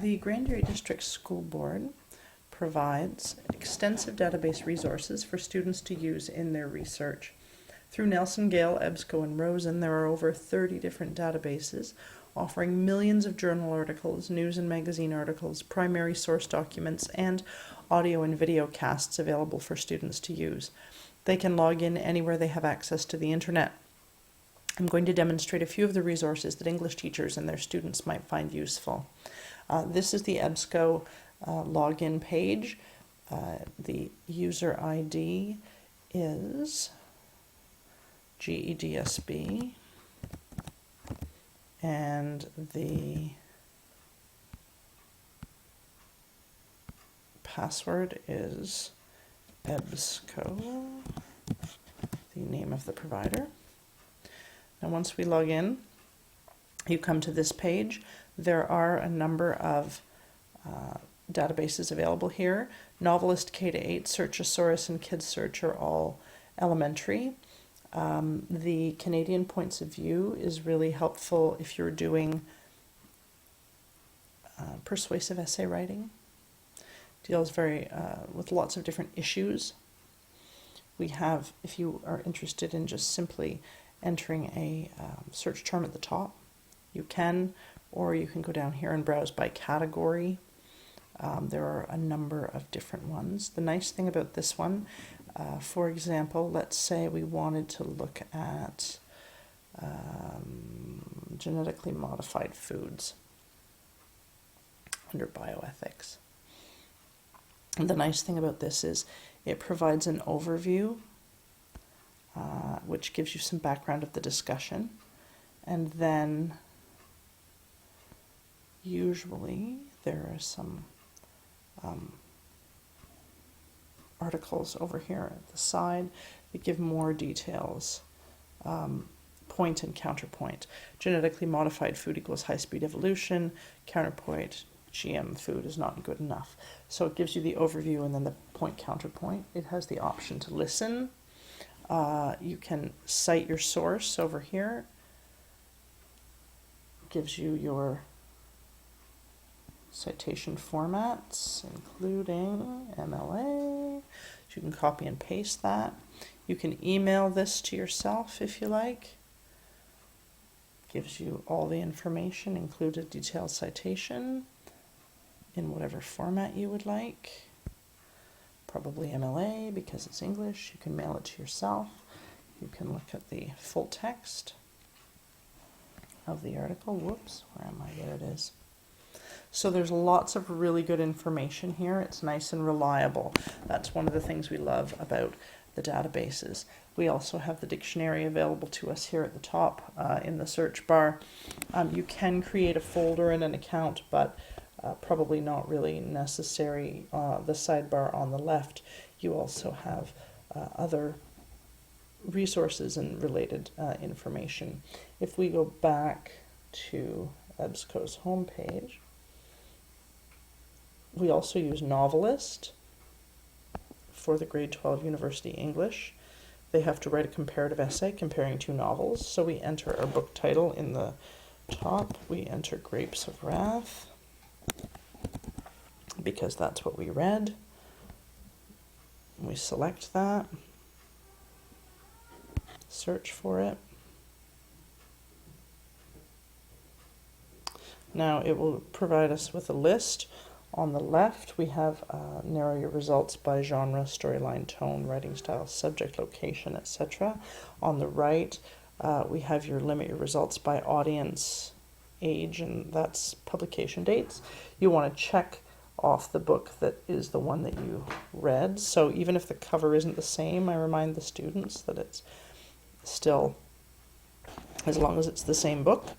The Grand Erie District School Board provides extensive database resources for students to use in their research. Through Nelson, Gale, EBSCO, and Rosen, there are over 30 different databases offering millions of journal articles, news and magazine articles, primary source documents, and audio and video casts available for students to use. They can log in anywhere they have access to the internet. I'm going to demonstrate a few of the resources that English teachers and their students might find useful. This is the EBSCO login page. The user ID is GEDSB, and the password is EBSCO, the name of the provider. Now once we log in, you come to this page. There are a number of databases available here. Novelist K-8, Searchosaurus, and Kids Search are all elementary. The Canadian Points of View is really helpful if you're doing persuasive essay writing. Deals with lots of different issues. We have, if you are interested in just simply entering a search term at the top, you can, or you can go down here and browse by category. There are a number of different ones. The nice thing about this one, for example, let's say we wanted to look at genetically modified foods under bioethics. And the nice thing about this is it provides an overview, which gives you some background of the discussion, and then usually there are some articles over here at the side that give more details, point and counterpoint. Genetically modified food equals high-speed evolution, counterpoint, GM food is not good enough. So it gives you the overview and then the point counterpoint. It has the option to listen. You can cite your source over here. It gives you your citation formats, including MLA. You can copy and paste that. You can email this to yourself if you like. Gives you all the information, included detailed citation in whatever format you would like. Probably MLA because it's English. You can mail it to yourself. You can look at the full text of the article. Whoops, where am I? There it is. So there's lots of really good information here. It's nice and reliable. That's one of the things we love about the databases. We also have the dictionary available to us here at the top in the search bar. You can create a folder and an account, but probably not really necessary. The sidebar on the left, you also have other resources and related information. If we go back to EBSCO's homepage, we also use Novelist for the grade 12 university English. They have to write a comparative essay comparing two novels. So we enter our book title in the top. We enter Grapes of Wrath because that's what we read. We select that, search for it. Now it will provide us with a list. On the left, we have narrow your results by genre, storyline, tone, writing style, subject, location, etc. On the right, we have your limit your results by audience, age, and that's publication dates. You want to check off the book that is the one that you read. So even if the cover isn't the same, I remind the students that it's still, as long as it's the same book,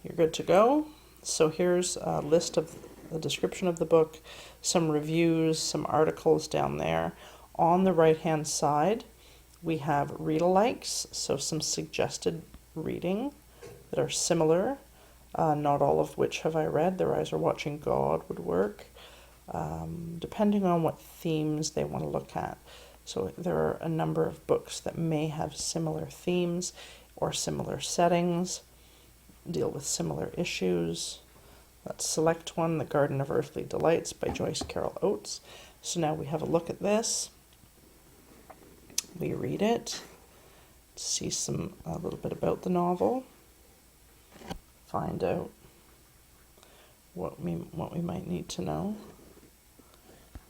you're good to go. So here's a list of the description of the book, some reviews, some articles down there. On the right hand side we have read-alikes, so some suggested reading that are similar, not all of which have I read. Their Eyes Are Watching God would work, depending on what themes they want to look at. So there are a number of books that may have similar themes or similar settings, deal with similar issues. Let's select one, The Garden of Earthly Delights by Joyce Carol Oates. So now we have a look at this. We read it, see a little bit about the novel, find out what we might need to know.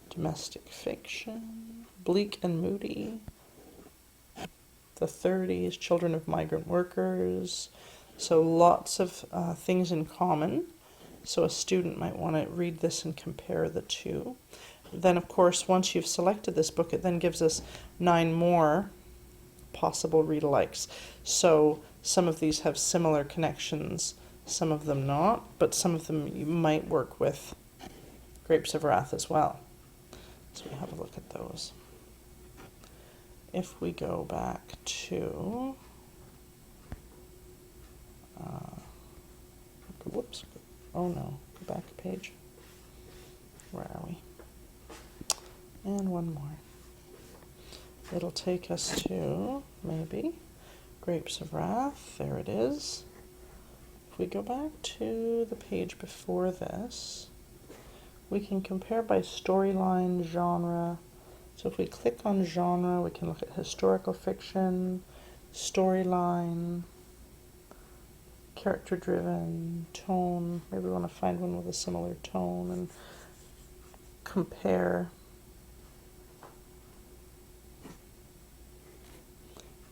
Domestic fiction, bleak and moody, the 30s, children of migrant workers. So lots of things in common. So a student might want to read this and compare the two. Then, of course, once you've selected this book, it then gives us 9 more possible read-alikes. So some of these have similar connections, some of them not, but some of them you might work with Grapes of Wrath as well. So we have a look at those. If we go back to, whoops, oh no, go back a page. Where are we? And one more. It'll take us to, maybe, Grapes of Wrath. There it is. If we go back to the page before this, we can compare by storyline, genre. So if we click on genre, we can look at historical fiction, storyline, character-driven, tone. Maybe we want to find one with a similar tone and compare.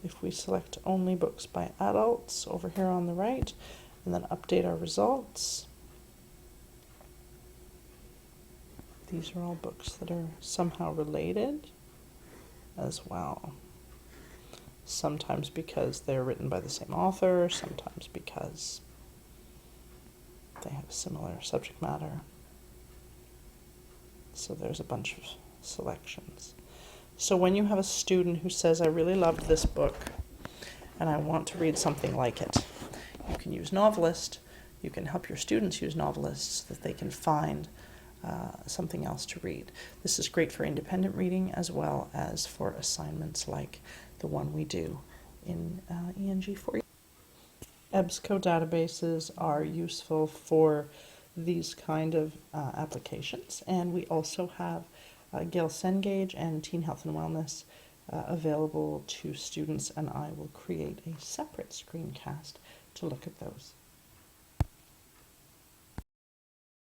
If we select only books by adults over here on the right, and then update our results, these are all books that are somehow related as well. Sometimes because they're written by the same author, sometimes because they have similar subject matter. So there's a bunch of selections. So when you have a student who says, I really loved this book and I want to read something like it, you can use Novelist. You can help your students use Novelists so that they can find something else to read. This is great for independent reading as well as for assignments like the one we do in ENG4. EBSCO databases are useful for these kind of applications, and we also have Gail Cengage and Teen Health and Wellness available to students, and I will create a separate screencast to look at those.